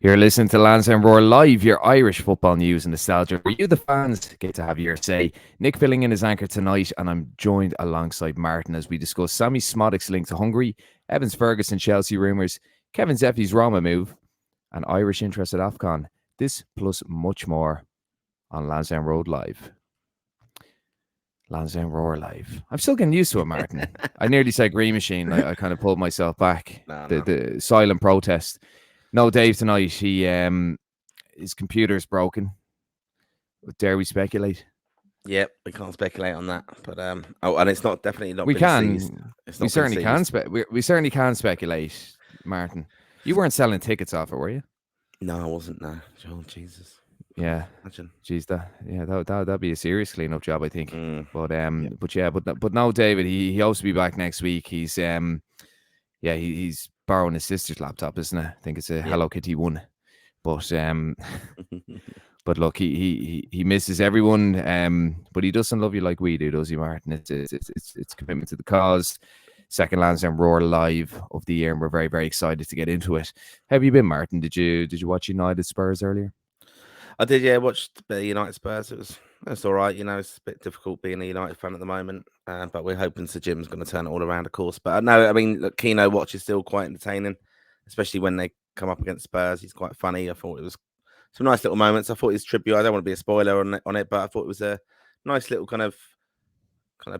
You're listening to Lansdowne Roar Live, your Irish football news and nostalgia, where you, the fans, get to have your say. Nick filling in his anchor tonight, and I'm joined alongside Martin as we discuss Sammie Szmodics' link to Hungary, Evan Ferguson Chelsea rumours, Kevin Zeffy's Roma move, and Irish interest at AFCON. This plus much more on Lansdowne Road Live. Lansdowne Roar Live. I'm still getting used to it, Martin. I nearly said Green Machine. I kind of pulled myself back. The silent protest. No, Dave tonight. His computer's broken. Dare we speculate? Yep, we can't speculate on that. But and it's not definitely not. We been can. Seized. We certainly can. We certainly can speculate, Martin. You weren't selling tickets off it, were you? No, I wasn't. No, oh, Jesus. Yeah. Imagine. Jeez, that'd be a serious cleanup job, I think. But no, David. He hopes to be back next week. He's he's borrowing his sister's laptop, isn't it? I think it's a Hello Kitty one. But but look, he misses everyone. But he doesn't love you like we do, does he, Martin? It's commitment to the cause. Second Lansdowne Roar Live of the year, and we're very, very excited to get into it. How have you been, Martin? Did you watch United Spurs earlier? I did, yeah. Watched the United Spurs. It's all right. You know, it's a bit difficult being a United fan at the moment, but we're hoping Sir Jim's going to turn it all around, of course. But no, I mean, look, Keno watch is still quite entertaining, especially when they come up against Spurs. He's quite funny. I thought it was some nice little moments. I thought his tribute. I don't want to be a spoiler on it, but I thought it was a nice little kind of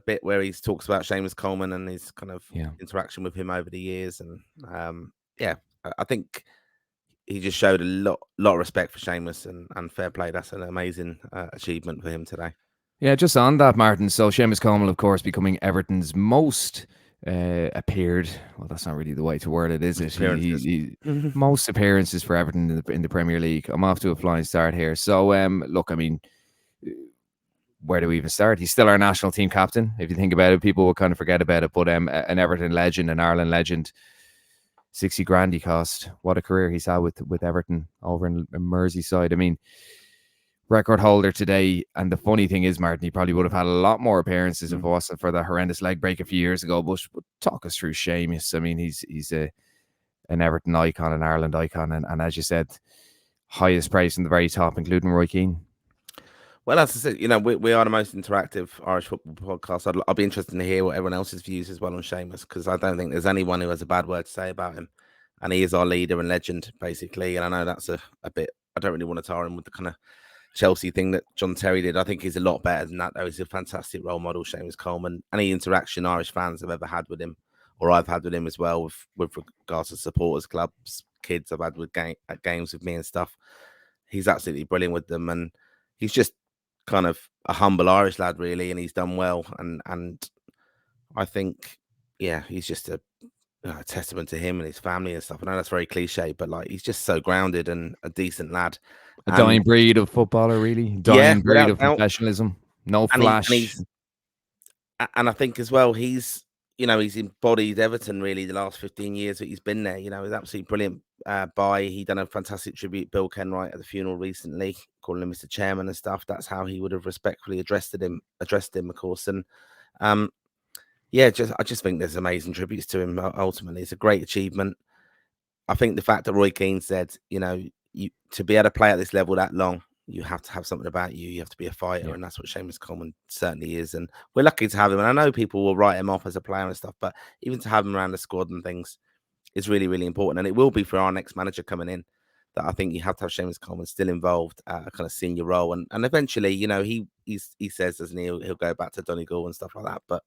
bit where he talks about Seamus Coleman and his kind of interaction with him over the years, and I think he just showed a lot of respect for Seamus and fair play. That's an amazing achievement for him today. Yeah, just on that, Martin. So Seamus Coleman, of course, becoming Everton's most appeared. Well, that's not really the way to word it, is it? He most appearances for Everton in the Premier League. I'm off to a flying start here. So, look, I mean, where do we even start? He's still our national team captain. If you think about it, people will kind of forget about it. But an Everton legend, an Ireland legend. 60 grand he cost. What a career he's had with Everton over in Merseyside. I mean, record holder today. And the funny thing is, Martin, he probably would have had a lot more appearances if it wasn't for the horrendous leg break a few years ago. But talk us through Seamus. I mean, he's an Everton icon, an Ireland icon. And as you said, highest praise from the very top, including Roy Keane. Well, as I said, you know, we are the most interactive Irish football podcast. I'll be interested to hear what everyone else's views as well on Seamus, because I don't think there's anyone who has a bad word to say about him. And he is our leader and legend, basically. And I know that's a bit, I don't really want to tar him with the kind of Chelsea thing that John Terry did. I think he's a lot better than that, though. He's a fantastic role model, Seamus Coleman. Any interaction Irish fans have ever had with him, or I've had with him as well, with regards to supporters, clubs, kids I've had at games with me and stuff. He's absolutely brilliant with them. And he's just kind of a humble Irish lad, really, and he's done well, and I think he's just a testament to him and his family and stuff. I know that's very cliche, but like, he's just so grounded and a decent lad, a dying breed of footballer, really. Dying breed of professionalism, no flash. And I think as well, he's embodied Everton really the last 15 years that he's been there. You know, he's absolutely brilliant. He done a fantastic tribute, Bill Kenwright, at the funeral recently, calling him Mr. Chairman and stuff. That's how he would have respectfully addressed him, of course. And I just think there's amazing tributes to him. Ultimately, it's a great achievement. I think the fact that Roy Keane said, you know, to be able to play at this level that long, you have to have something about you. You have to be a fighter, and that's what Seamus Coleman certainly is. And we're lucky to have him. And I know people will write him off as a player and stuff, but even to have him around the squad and things is really, really important. And it will be for our next manager coming in, that I think you have to have Seamus Coleman still involved at a kind of senior role. And eventually, you know, he says, doesn't he, he'll go back to Donegal and stuff like that. But,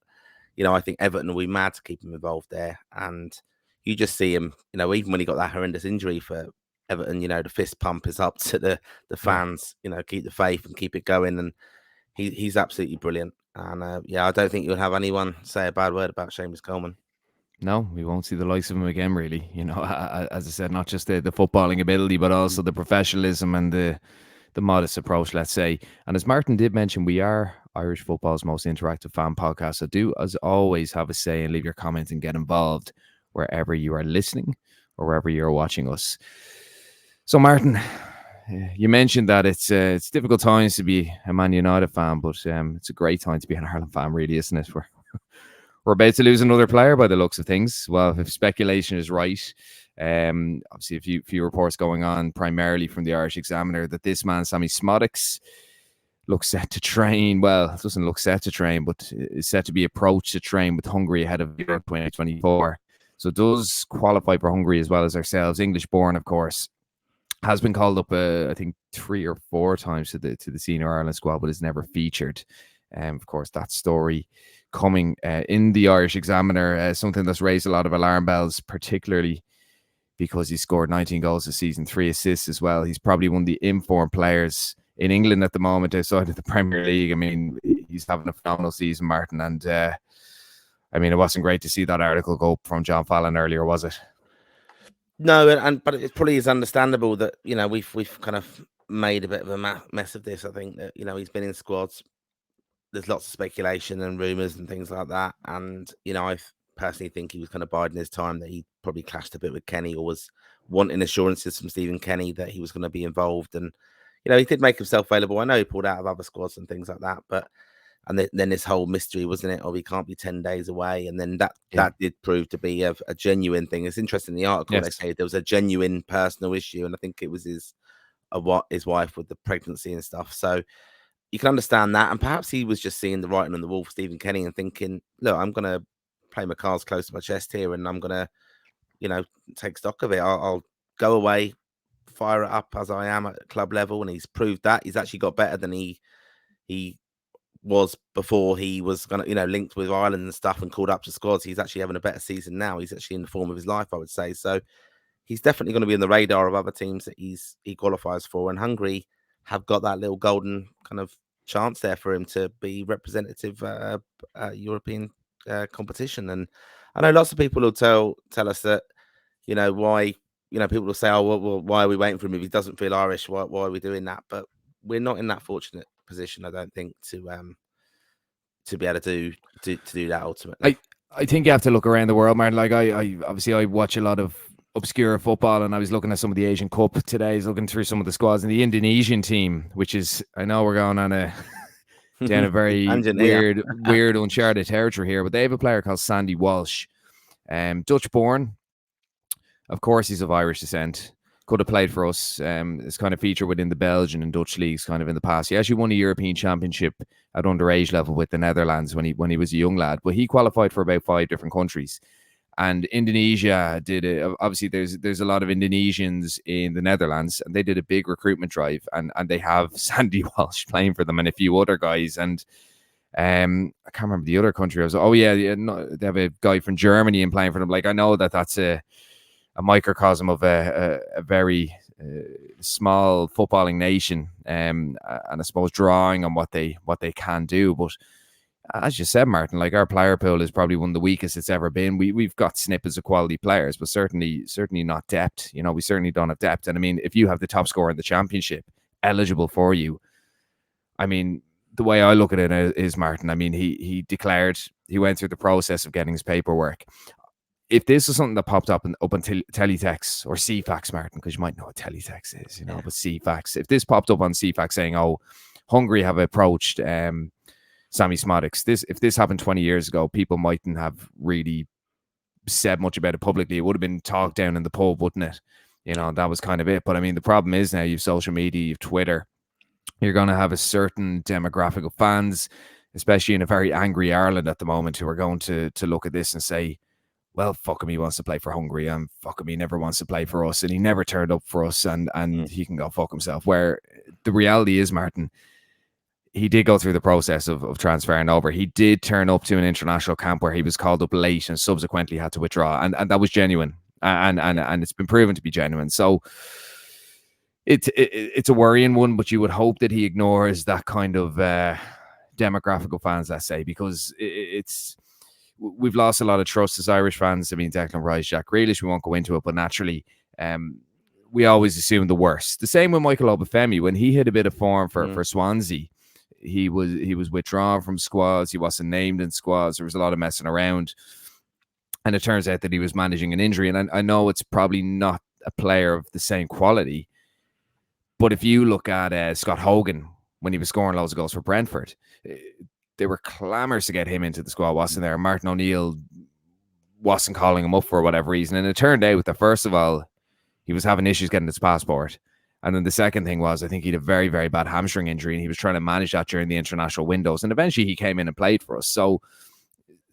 you know, I think Everton will be mad to keep him involved there. And you just see him, you know, even when he got that horrendous injury for Everton, you know, the fist pump is up to the fans, you know, keep the faith and keep it going. And he's absolutely brilliant. And I don't think you'll have anyone say a bad word about Seamus Coleman. No, we won't see the likes of him again, really. You know, as I said, not just the footballing ability, but also the professionalism and the modest approach, let's say. And as Martin did mention, we are Irish football's most interactive fan podcast. So do, as always, have a say and leave your comments and get involved wherever you are listening or wherever you're watching us. So, Martin, you mentioned that it's difficult times to be a Man United fan, but it's a great time to be an Ireland fan, really, isn't it? We're about to lose another player by the looks of things. Well, if speculation is right, Obviously, a few reports going on, primarily from the Irish Examiner, that this man, Sammie Szmodics, looks set to train. Well, it doesn't look set to train, but is set to be approached to train with Hungary ahead of Euro 2024. So does qualify for Hungary as well as ourselves. English born, of course. Has been called up, I think, 3 or 4 times to the senior Ireland squad, but is never featured. Of course, that story coming in the Irish Examiner, something that's raised a lot of alarm bells, particularly because he scored 19 goals this season, 3 assists as well. He's probably one of the informed players in England at the moment outside of the Premier League. I mean, he's having a phenomenal season, Martin. And I mean, it wasn't great to see that article go up from John Fallon earlier, was it? No, but it probably is understandable that, you know, we've kind of made a bit of a mess of this. I think that, you know, he's been in squads. There's lots of speculation and rumours and things like that. And, you know, I personally think he was kind of biding his time, that he probably clashed a bit with Kenny, or was wanting assurances from Stephen Kenny that he was going to be involved. And, you know, he did make himself available. I know he pulled out of other squads and things like that, but then this whole mystery, wasn't it? Oh, he can't be 10 days away. And then that did prove to be a genuine thing. It's interesting in the article, they say there was a genuine personal issue, and I think it was his wife with the pregnancy and stuff. So you can understand that. And perhaps he was just seeing the writing on the wall for Stephen Kenny and thinking, look, I'm going to play my cards close to my chest here, and I'm going to, you know, take stock of it. I'll go away, fire it up as I am at club level. And he's proved that. He's actually got better than he was before he was going to, you know, linked with Ireland and stuff and called up to squads. He's actually having a better season now. He's actually in the form of his life, I would say. So he's definitely going to be on the radar of other teams that he qualifies for. And Hungary have got that little golden kind of chance there for him to be representative European competition. And I know lots of people will tell us that, you know, why, you know, people will say, oh, well, why are we waiting for him if he doesn't feel Irish? Why are we doing that? But we're not in that fortunate position, I don't think, to be able to do that ultimately. I think you have to look around the world, Martin. Like I obviously I watch a lot of obscure football, and I was looking at some of the Asian Cup today. I was looking through some of the squads, and the Indonesian team, which is, I know we're going on down a very weird uncharted territory here, but they have a player called Sandy Walsh, Dutch born. Of course, he's of Irish descent. Could have played for us. It's kind of featured within the Belgian and Dutch leagues kind of in the past. He actually won a European Championship at underage level with the Netherlands when he was a young lad. But he qualified for about 5 different countries. And Indonesia did it. Obviously, there's a lot of Indonesians in the Netherlands, and they did a big recruitment drive. And they have Sandy Walsh playing for them and a few other guys. And I can't remember the other country. I was, they have a guy from Germany and playing for them. Like, I know that's a microcosm of a very small footballing nation, and I suppose drawing on what they can do. But as you said, Martin, like, our player pool is probably one of the weakest it's ever been. We've got snippets of quality players, but certainly not depth. You know, we certainly don't have depth. And I mean, if you have the top scorer in the championship eligible for you, I mean, the way I look at it is, Martin, I mean, he declared, he went through the process of getting his paperwork. If this is something that popped up on Teletext or CFAX, Martin, because you might know what Teletext is, you know, but CFAX, if this popped up on CFAX saying, oh, Hungary have approached Sammie Szmodics, if this happened 20 years ago, people mightn't have really said much about it publicly. It would have been talked down in the pub, wouldn't it? You know, that was kind of it. But I mean, the problem is now you've social media, you've Twitter. You're going to have a certain demographic of fans, especially in a very angry Ireland at the moment, who are going to look at this and say, well, fuck him, he wants to play for Hungary, and fuck him, he never wants to play for us, and he never turned up for us, and he can go fuck himself. Where the reality is, Martin, he did go through the process of transferring over. He did turn up to an international camp where he was called up late and subsequently had to withdraw, and that was genuine, and it's been proven to be genuine. So it's a worrying one, but you would hope that he ignores that kind of demographic of fans, let's say, because we've lost a lot of trust as Irish fans. I mean, Declan Rice, Jack Grealish, we won't go into it, but naturally, we always assume the worst. The same with Michael Obafemi. When he hit a bit of form for Swansea, he was withdrawn from squads. He wasn't named in squads. There was a lot of messing around. And it turns out that he was managing an injury. And I know it's probably not a player of the same quality, but if you look at Scott Hogan, when he was scoring loads of goals for Brentford, there were clamours to get him into the squad, wasn't there? Martin O'Neill wasn't calling him up for whatever reason. And it turned out that, first of all, he was having issues getting his passport. And then the second thing was, I think he had a very, very bad hamstring injury, and he was trying to manage that during the international windows. And eventually he came in and played for us. So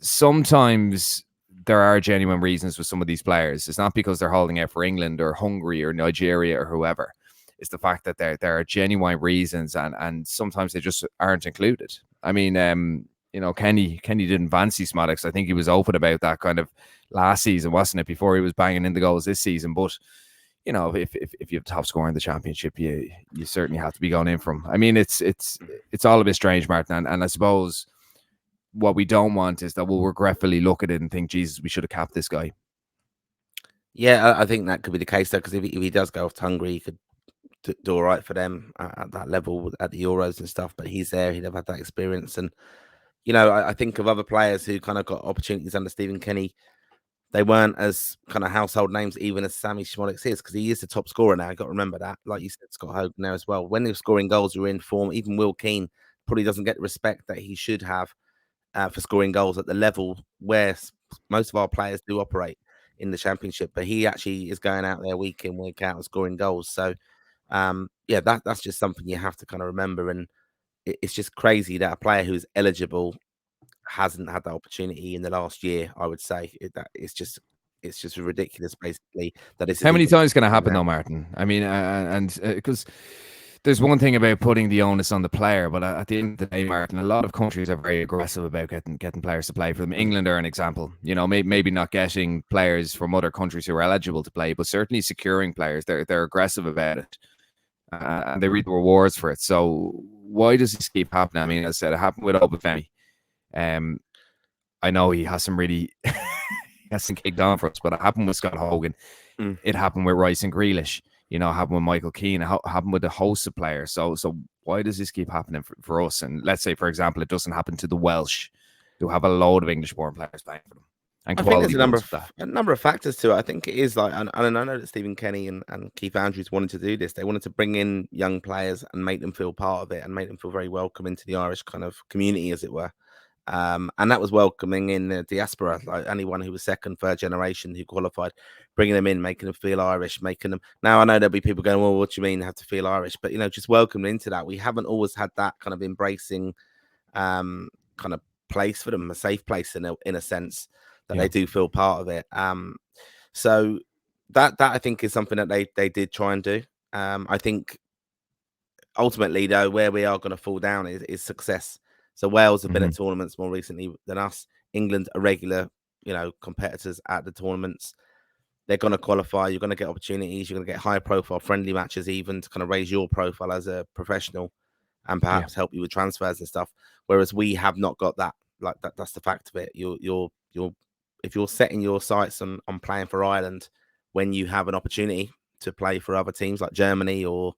sometimes there are genuine reasons with some of these players. It's not because they're holding out for England or Hungary or Nigeria or whoever. It's the fact that there are genuine reasons, and sometimes they just aren't included. I mean, Kenny didn't fancy Szmodics. I think he was open about that kind of last season, wasn't it? Before he was banging in the goals this season. But if you have top scorer in the championship, you certainly have to be going in from. I mean, it's all a bit strange, Martin, and I suppose what we don't want is that we'll regretfully look at it and think, Jesus, we should have capped this guy. Yeah, I think that could be the case, though, because if he does go off to Hungary, he could do all right for them at that level at the Euros and stuff. But he's there; he'd have had that experience. And I think of other players who kind of got opportunities under Stephen Kenny. They weren't as kind of household names, even as Sammie Szmodics is, because he is the top scorer now. You've got to remember that. Like you said, Scott Hogan there as well. When they're scoring goals, you're in form. Even Will Keane probably doesn't get the respect that he should have for scoring goals at the level where most of our players do operate in the championship. But he actually is going out there week in, week out and scoring goals. So, that's just something you have to kind of remember. And it's just crazy that a player who's eligible hasn't had that opportunity in the last year. I would say it's just ridiculous, basically. How many times can it happen, though, Martin? I mean, and because there's one thing about putting the onus on the player, but at the end of the day, Martin, a lot of countries are very aggressive about getting players to play for them. England are an example. Maybe not getting players from other countries who are eligible to play, but certainly securing players. They're aggressive about it, and they reap the rewards for it. So why does this keep happening? I mean, as I said, it happened with Obafemi. I know he hasn't really hasn't kicked on for us, but it happened with Scott Hogan. It happened with Rice and Grealish. It happened with Michael Keane. It happened with a host of players. So why does this keep happening for us? And let's say, for example, it doesn't happen to the Welsh, who have a load of English-born players playing for them. And I think there's a number of factors to it. I think it is like, and I know that Stephen Kenny and Keith Andrews wanted to do this. They wanted to bring in young players and make them feel part of it and make them feel very welcome into the Irish kind of community, as it were. And that was welcoming in the diaspora, like anyone who was second, third generation who qualified, bringing them in, making them feel Irish, making them. Now I know there'll be people going, well, what do you mean have to feel Irish? But just welcome them into that. We haven't always had that kind of embracing, kind of place for them, a safe place in a sense that they do feel part of it. So that I think is something that they did try and do. I think ultimately, though, where we are going to fall down is success. So Wales have been at tournaments more recently than us. England are regular, competitors at the tournaments. They're going to qualify. You're going to get opportunities. You're going to get high-profile friendly matches, even to kind of raise your profile as a professional, and perhaps help you with transfers and stuff. Whereas we have not got that. Like that's the fact of it. If you're setting your sights on playing for Ireland, when you have an opportunity to play for other teams like Germany or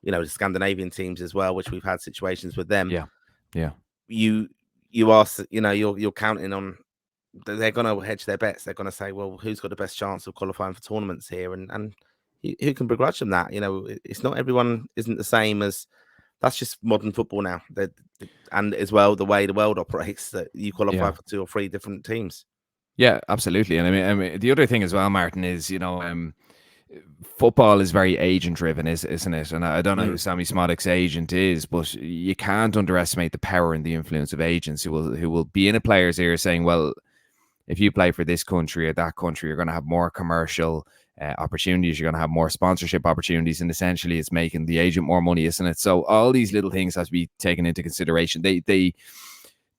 the Scandinavian teams as well, which we've had situations with them. Yeah. You are, you're counting on, they're going to hedge their bets. They're going to say, well, who's got the best chance of qualifying for tournaments here? And who can begrudge them that? It's not, everyone isn't the same as, that's just modern football now. And as well, the way the world operates, that you qualify for 2 or 3 different teams. Yeah, absolutely. And I mean, the other thing as well, Martin, is, football is very agent driven, isn't it? And I don't know who Sammie Szmodics' agent is, but you can't underestimate the power and the influence of agents who will be in a player's ear saying, well, if you play for this country or that country, you're going to have more commercial opportunities, you're going to have more sponsorship opportunities, and essentially it's making the agent more money, isn't it? So all these little things have to be taken into consideration. They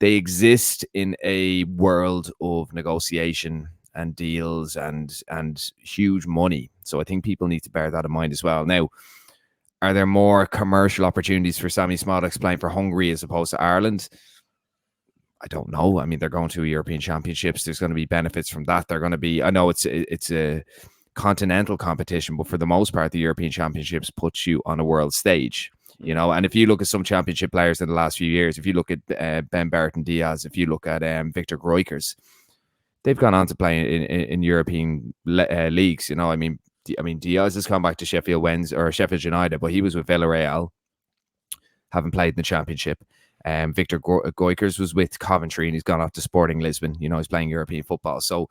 exist in a world of negotiation and deals and huge money. So I think people need to bear that in mind as well. Now, are there more commercial opportunities for Sammie Szmodics playing for Hungary as opposed to Ireland? I don't know. I mean, they're going to European Championships. There's going to be benefits from that. They're going to be, I know it's a continental competition, but for the most part, the European Championships puts you on a world stage. And if you look at some championship players in the last few years, if you look at Ben Barton Diaz, if you look at Victor Groykers, they've gone on to play in European leagues. I mean, Diaz has come back to Sheffield United, but he was with Villarreal, haven't played in the championship. Victor Groykers was with Coventry, and he's gone off to Sporting Lisbon. He's playing European football. So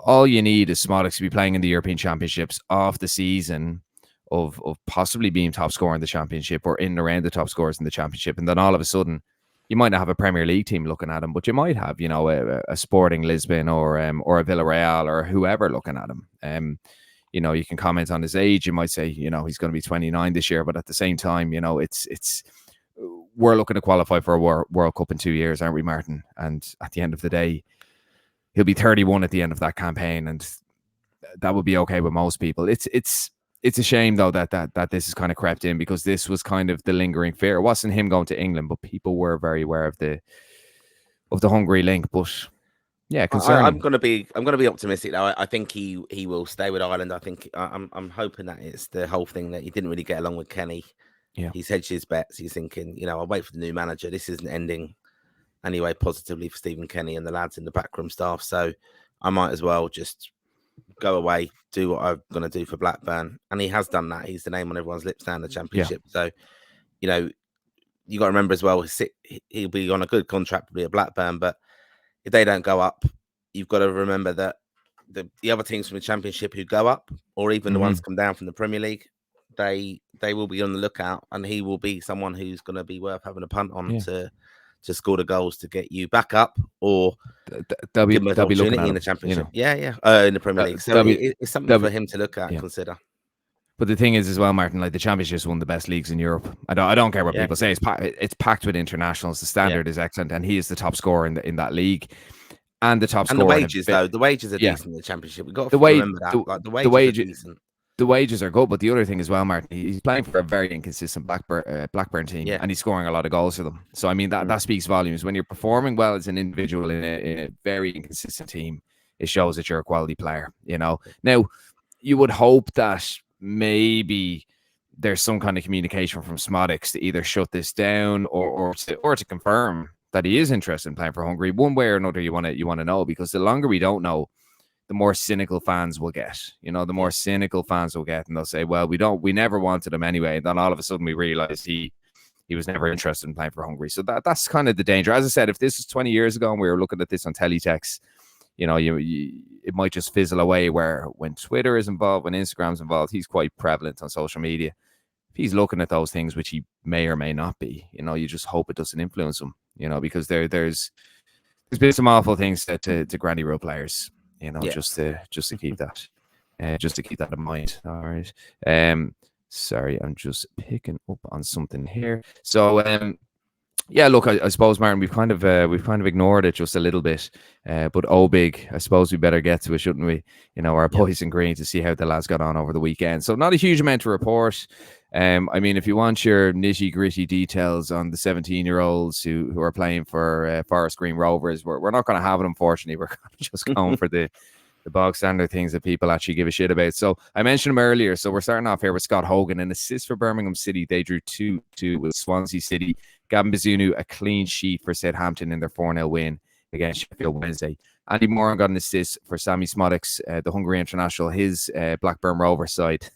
all you need is Szmodics to be playing in the European Championships off the season of possibly being top scorer in the Championship or in and around the top scorers in the Championship. And then all of a sudden, you might not have a Premier League team looking at him, but you might have, a Sporting Lisbon or a Villarreal or whoever looking at him. You can comment on his age. You might say, he's going to be 29 this year, but at the same time, it's we're looking to qualify for a World Cup in 2 years, aren't we, Martin? And at the end of the day, he'll be 31 at the end of that campaign, and that would be okay with most people. It's a shame though that this has kind of crept in, because this was kind of the lingering fear. It wasn't him going to England, but people were very aware of the Hungary link. But yeah, concerning. I'm going to be optimistic though. I think he will stay with Ireland. I think I'm hoping that it's the whole thing that he didn't really get along with Kenny. Yeah, he's hedged his bets. He's thinking, I'll wait for the new manager. This isn't ending anyway positively for Stephen Kenny and the lads in the backroom staff. So I might as well just go away, do what I'm going to do for Blackburn. And he has done that. He's the name on everyone's lips now in the Championship. Yeah. So, you got to remember as well, he'll be on a good contract to be at Blackburn. But if they don't go up, you've got to remember that the other teams from the Championship who go up, or even the ones come down from the Premier League, they will be on the lookout, and he will be someone who's going to be worth having a punt on to score the goals to get you back up, or they'll be looking at in the Championship. In the Premier League. So it's something for him to look at and consider. But the thing is as well, Martin, like the Championship is one of the best leagues in Europe. I don't care what people say. It's packed with internationals. The standard is excellent, and he is the top scorer in that league. And the top scorer. And the wages, though. The wages are decent in the Championship. We've got to remember that. The wages are decent. The wages are good, but the other thing as well, Martin, he's playing for a very inconsistent Blackburn team, and he's scoring a lot of goals for them. So, I mean, that speaks volumes. When you're performing well as an individual in a very inconsistent team, it shows that you're a quality player, Now, you would hope that maybe there's some kind of communication from Szmodics to either shut this down or to confirm that he is interested in playing for Hungary. One way or another, you want to know, because the longer we don't know, the more cynical fans will get. The more cynical fans will get, and they'll say, well, we never wanted him anyway. And then all of a sudden we realize he was never interested in playing for Hungary. So that's kind of the danger. As I said, if this was 20 years ago and we were looking at this on teletext, it might just fizzle away, where when Twitter is involved, when Instagram's involved, he's quite prevalent on social media. If he's looking at those things, which he may or may not be, you just hope it doesn't influence him, because there's been some awful things said to Granny Road players, just to keep that, in mind. All right. Sorry, I'm just picking up on something here. So, yeah, look, I suppose, Martin, we've kind of ignored it just a little bit, but big, I suppose we better get to it, shouldn't we? Our boys in green, to see how the lads got on over the weekend. So not a huge amount to report. I mean, if you want your nitty gritty details on the 17-year-olds who are playing for Forest Green Rovers, we're not going to have it, unfortunately. We're just going for the bog standard things that people actually give a shit about. So I mentioned him earlier. So we're starting off here with Scott Hogan, an assist for Birmingham City. They drew 2-2 with Swansea City. Gavin Bazunu, a clean sheet for Southampton in their 4-0 win against Sheffield Wednesday. Andy Moran got an assist for Sammie Szmodics, the Hungary international, his Blackburn Rovers side.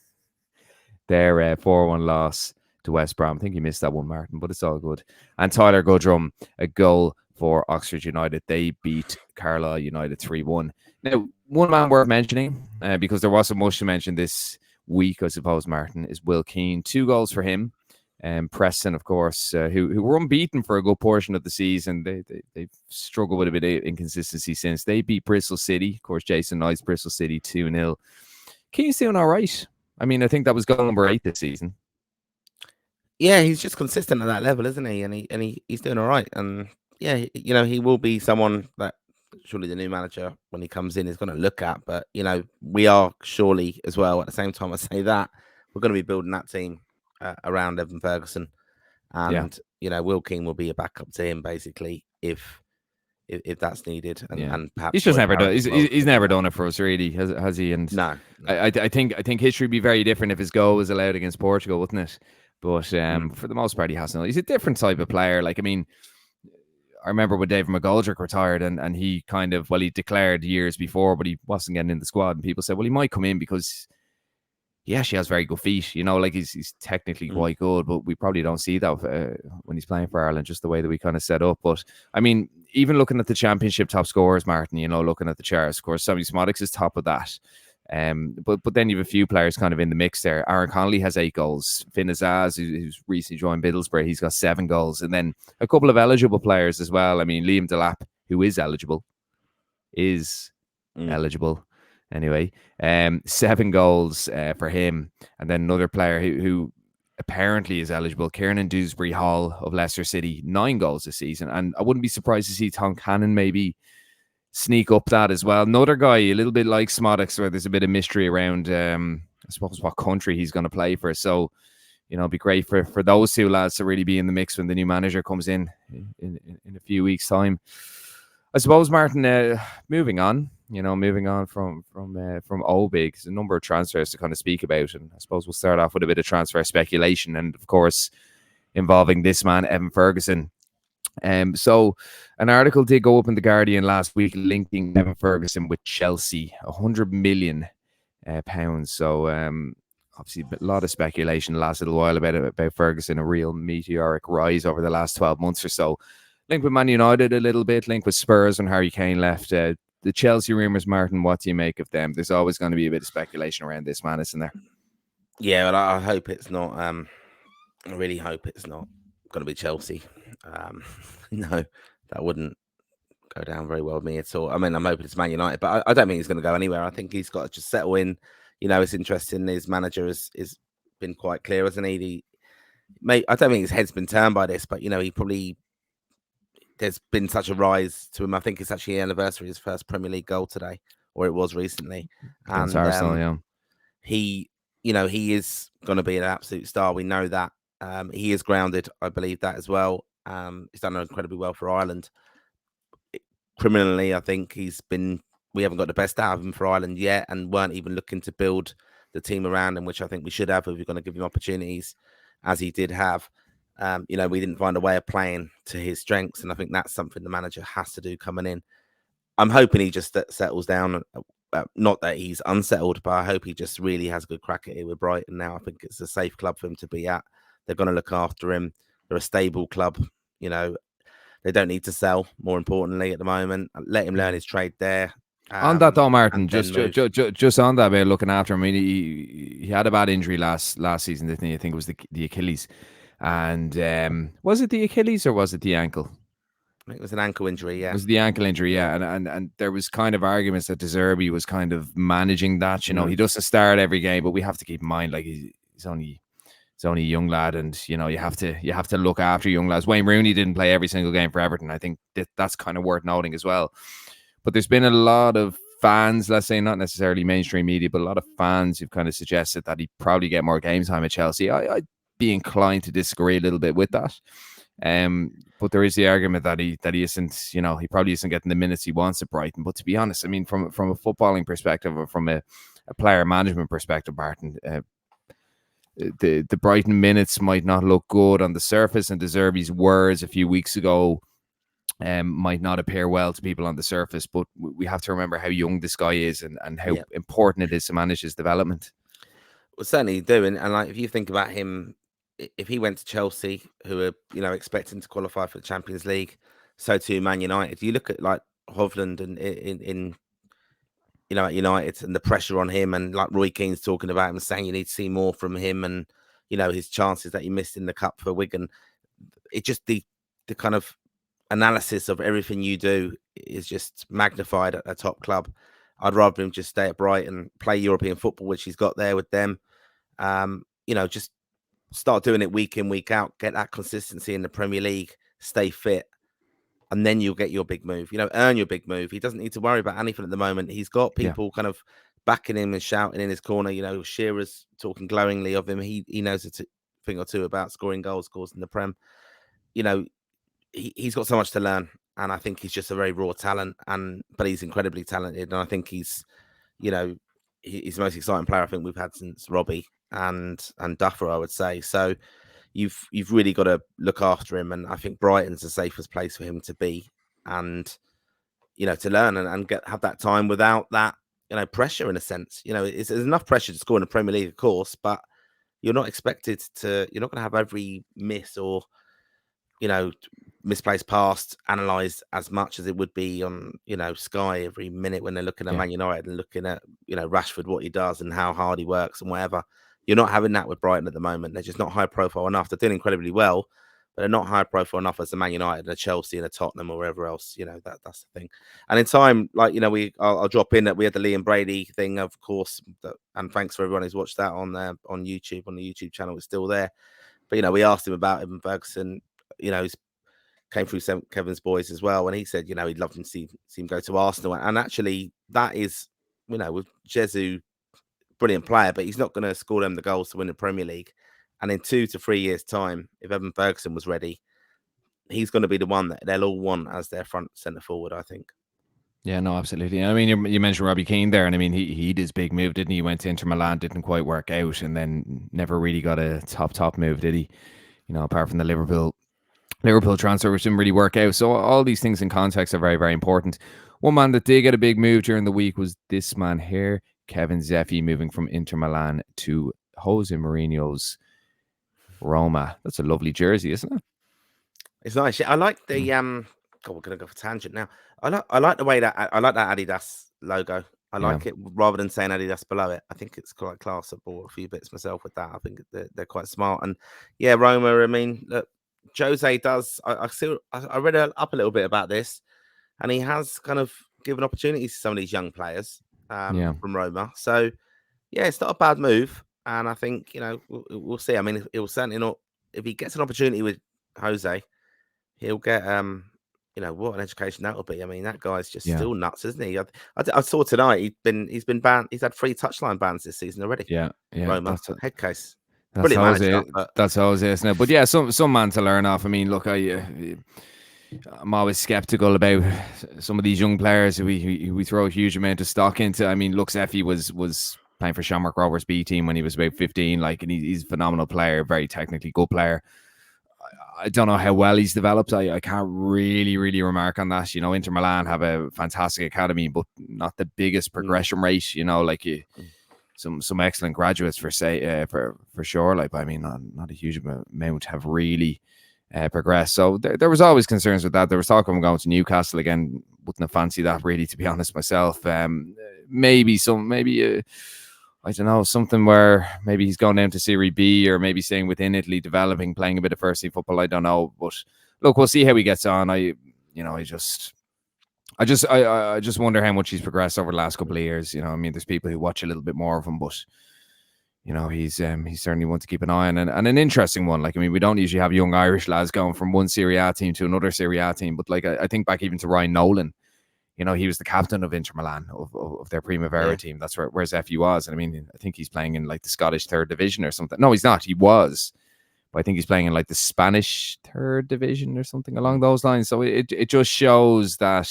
Their 4-1 loss to West Brom. I think he missed that one, Martin, but it's all good. And Tyler Goodrum, a goal for Oxford United. They beat Carlisle United 3-1. Now, one man worth mentioning, because there wasn't much to mention this week, I suppose, Martin, is Will Keane. 2 goals for him. Preston, of course, who were unbeaten for a good portion of the season. They've struggled with a bit of inconsistency since. They beat Bristol City. Of course, Jason Knight's Bristol City 2-0. Keane's doing all right. I mean, I think that was goal number 8 this season. Yeah, he's just consistent at that level, isn't he? And he's doing all right. And yeah, he will be someone that surely the new manager, when he comes in, is going to look at. But, we are surely as well, at the same time I say that, we're going to be building that team around Evan Ferguson. And, Will Keane will be a backup to him, basically, if that's needed. And perhaps he's just never done. He's never done it for us, really, has he? And no. I think history would be very different if his goal was allowed against Portugal, wouldn't it? But for the most part, he hasn't. He's a different type of player. Like, I mean, I remember when David McGoldrick retired, and he kind of, he declared years before, but he wasn't getting in the squad, and people said, well, he might come in because he actually has very good feet. He's technically quite good, but we probably don't see that when he's playing for Ireland, just the way that we kind of set up. But I mean, even looking at the Championship top scorers, Martin, looking at the charts, of course, Sammie Szmodics is top of that. But then you have a few players kind of in the mix there. Aaron Connolly has 8 goals. Finn Azaz, who's recently joined Middlesbrough, he's got 7 goals. And then a couple of eligible players as well. I mean, Liam Delap, who is eligible, anyway. 7 goals for him. And then another player who apparently is eligible, Kieran Dewsbury Hall of Leicester City, 9 goals this season. And I wouldn't be surprised to see Tom Cannon maybe sneak up that as well. Another guy, a little bit like Szmodics, where there's a bit of mystery around, I suppose, what country he's going to play for. So, it'd be great for those 2 lads to really be in the mix when the new manager comes in a few weeks' time. I suppose, Martin, moving on from Obig, there's a number of transfers to kind of speak about. And I suppose we'll start off with a bit of transfer speculation. And, of course, involving this man, Evan Ferguson. So an article did go up in The Guardian last week linking Evan Ferguson with Chelsea, £100 million. So obviously a lot of speculation the last little while about Ferguson, a real meteoric rise over the last 12 months or so. Linked with Man United a little bit, linked with Spurs when Harry Kane left. The Chelsea rumours, Martin, what do you make of them? There's always going to be a bit of speculation around this man, isn't there? Yeah, but I hope it's not. I really hope it's not going to be Chelsea. No, that wouldn't go down very well with me at all. I mean, I'm hoping it's Man United, but I don't think he's going to go anywhere. I think he's got to just settle in. It's interesting. His manager has been quite clear, hasn't he? I don't think his head's been turned by this, but he probably, there's been such a rise to him. I think it's actually the anniversary of his first Premier League goal today, or it was recently. Against Arsenal, yeah. He is going to be an absolute star. We know that. He is grounded. I believe that as well. He's done incredibly well for Ireland. Criminally, I think we haven't got the best out of him for Ireland yet, and weren't even looking to build the team around him, which I think we should have if we're going to give him opportunities, as he did have. We didn't find a way of playing to his strengths, and I think that's something the manager has to do coming in. I'm hoping he just settles down. Not that he's unsettled, but I hope he just really has a good crack at it with Brighton now. I think it's a safe club for him to be at. They're going to look after him. They're a stable club. They don't need to sell, more importantly, at the moment. Let him learn his trade there. On that though, Martin, just on that way, looking after him, I mean, he had a bad injury last season, didn't he? I think it was the Achilles. And was it the Achilles or was it the ankle? I think it was an ankle injury, yeah. It was the ankle injury, yeah. And there was kind of arguments that De Zerbi was kind of managing that. He doesn't start every game, but we have to keep in mind, like, he's only a young lad, and you have to look after young lads. Wayne Rooney didn't play every single game for Everton. I think that's kind of worth noting as well. But there's been a lot of fans, let's say, not necessarily mainstream media, but a lot of fans who've kind of suggested that he'd probably get more game time at Chelsea. I'd be inclined to disagree a little bit with that. But there is the argument that he isn't, he probably isn't getting the minutes he wants at Brighton. But to be honest, I mean, from a footballing perspective, or from a player management perspective, Martin, the Brighton minutes might not look good on the surface, and De Zerbi's words a few weeks ago might not appear well to people on the surface. But we have to remember how young this guy is, and how important it is to manage his development. Well, certainly doing, and like if you think about him, if he went to Chelsea, who are expecting to qualify for the Champions League, so too Man United. You look at like Hovland and in at United, and the pressure on him, and like Roy Keane's talking about him, saying you need to see more from him, and his chances that he missed in the cup for Wigan. It just the kind of analysis of everything you do is just magnified at a top club. I'd rather him just stay at Brighton, play European football, which he's got there with them. Just start doing it week in, week out, get that consistency in the Premier League, stay fit, and then you'll get your big move. Earn your big move. He doesn't need to worry about anything at the moment. He's got people kind of backing him and shouting in his corner. Shearer's talking glowingly of him. He knows a thing or two about scoring goals, scores in the Prem. He's got so much to learn, and I think he's just a very raw talent. But he's incredibly talented, and I think he's the most exciting player I think we've had since Robbie and Duffer, I would say. So you've really got to look after him, and I think Brighton's the safest place for him to be, and to learn and have that time without that pressure, in a sense. There's enough pressure to score in the Premier League, of course, but you're not expected to. You're not going to have every miss or misplaced pass analysed as much as it would be on, Sky every minute when they're looking at Man United and looking at, Rashford, what he does and how hard he works and whatever. You're not having that with Brighton at the moment. They're just not high profile enough. They're doing incredibly well, but they're not high profile enough as the Man United and a Chelsea and a Tottenham or wherever else. That's the thing. And in time, I'll drop in that we had the Liam Brady thing, of course, and thanks for everyone who's watched that on YouTube, on the YouTube channel. It's still there. But we asked him about Evan Ferguson. He's came through Kevin's boys as well, and he said, he'd love to see him go to Arsenal. And actually, that is, with Jesus, brilliant player, but he's not going to score them the goals to win the Premier League. And in 2 to 3 years' time, if Evan Ferguson was ready, he's going to be the one that they'll all want as their front centre forward, I think. Yeah, no, absolutely. I mean, you mentioned Robbie Keane there, and I mean, he did his big move, didn't he? He went to Inter Milan, didn't quite work out, and then never really got a top move, did he? Apart from the Liverpool transfer, which didn't really work out. So all these things in context are very, very important. One man that did get a big move during the week was this man here, Kevin Zeffy, moving from Inter Milan to Jose Mourinho's Roma. That's a lovely jersey, isn't it? It's nice. I like the God, we're gonna go for tangent now. I like the way that Adidas logo. I like it rather than saying Adidas below it. I think it's quite class. I bought a few bits myself with that. I think they're quite smart. And yeah, Roma. I mean, look, Jose does. I read up a little bit about this, and he has kind of given opportunities to some of these young players from Roma. So yeah, it's not a bad move. And I think we'll see. I mean, it will certainly not. If he gets an opportunity with Jose, he'll get what an education that will be. I mean, that guy's just still nuts, isn't he? I saw tonight he's been banned. He's had 3 touchline bans this season already. Yeah. Roma, head case. That's Jose, isn't it? But yeah, some man to learn off. I mean, look, I'm always skeptical about some of these young players who we throw a huge amount of stock into. I mean, look, Zeffy was playing for Shamrock Rovers B team when he was about 15. And he's a phenomenal player, very technically good player. I don't know how well he's developed. I can't really remark on that. Inter Milan have a fantastic academy, but not the biggest progression rate. Some excellent graduates for sure. I mean, not a huge amount have really progressed. So there was always concerns with that. There was talk of him going to Newcastle again. Wouldn't have fancied that really, to be honest myself. Maybe I don't know, something where maybe he's going down to Serie B or maybe staying within Italy, developing, playing a bit of first team football. I don't know, but look, we'll see how he gets on. I just wonder how much he's progressed over the last couple of years. I mean, there's people who watch a little bit more of him, but he's certainly one to keep an eye on, and an interesting one. I mean, we don't usually have young Irish lads going from one Serie A team to another Serie A team, but I think back even to Ryan Nolan. He was the captain of Inter Milan, of their Primavera team. That's where Zeffy was. And I mean, I think he's playing in the Scottish 3rd division or something. No, he's not. He was. But I think he's playing in the Spanish 3rd division or something along those lines. So it just shows that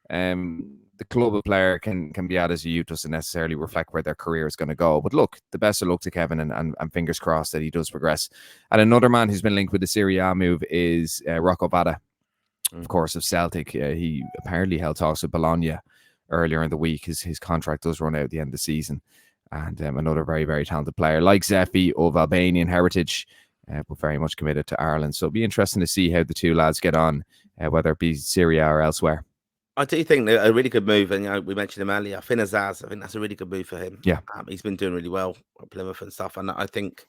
the club a player can be at as a youth doesn't necessarily reflect where their career is going to go. But look, the best of luck to Kevin and fingers crossed that he does progress. And another man who's been linked with the Serie A move is Rocco Vada. Of course, of Celtic. He apparently held talks with Bologna earlier in the week. His contract does run out at the end of the season. And another very, very talented player like Zeffy, of Albanian heritage, but very much committed to Ireland. So it'll be interesting to see how the two lads get on, whether it be Serie A or elsewhere. I do think they're a really good move. And we mentioned him earlier, Finn Azaz. I think that's a really good move for him. Yeah. He's been doing really well at Plymouth and stuff. And I think,